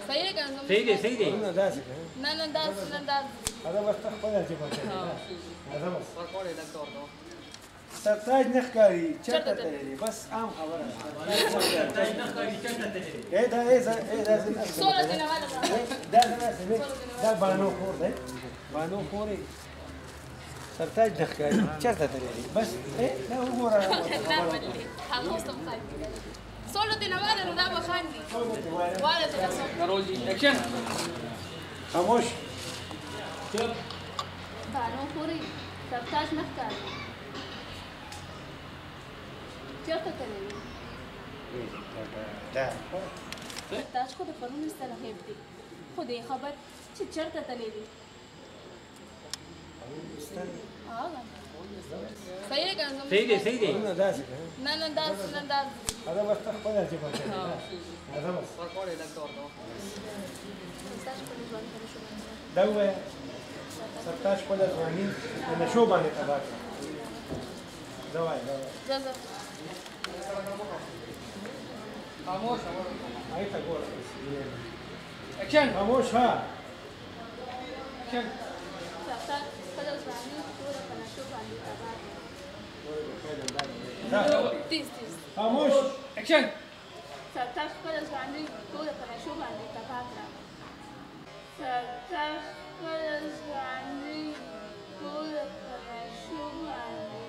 صحیح ده کنه صحیح دی صحیح دی نه داسې نه نه داس نه داس دا بس ته خپله ژبه کوې دا بس ورکوړی لږ ته ورته سرتاج نه ښکاري چېرته تللی دی بس عام خبره ده دا سوله دې نه والا دا بانو خور دی بانو خور یې سرتاج نه ښکاري چېرته تللی دی بس دا وګوره نه ولې هغه اوس هم خاندي سوله دې نه والا نو دا به خاندي والا ته رسو روزي اکشن خاموش بانو خوري سرتاج نه ښکاري چېرته تللی دا سرتاج خو د پرون صلاحیت دی خو دې خبر چې چېرته تللی دی هغه صحیح ده کنه صحیح دی صحیح دی نه داسې نه نه داس نه داس دا بس ته خپله ژبه کوې دا بس ورکوړی لږ ته ورته دا ووایه سرتاج خپله ځواني د نشو باندې تباه کړه دا وایه دا وایه زه خاموش هغې ته ګوره اکشن خاموش ها اکشن سرتاج خپله ځواني ټوله په نشو باندې تباه کړه دا تیز تیز خاموش اکشن سرتاج خپله ځواني ټوله په نشو باندې تباه کړه سرتاج خپله ځواني ټوله په نشو باندې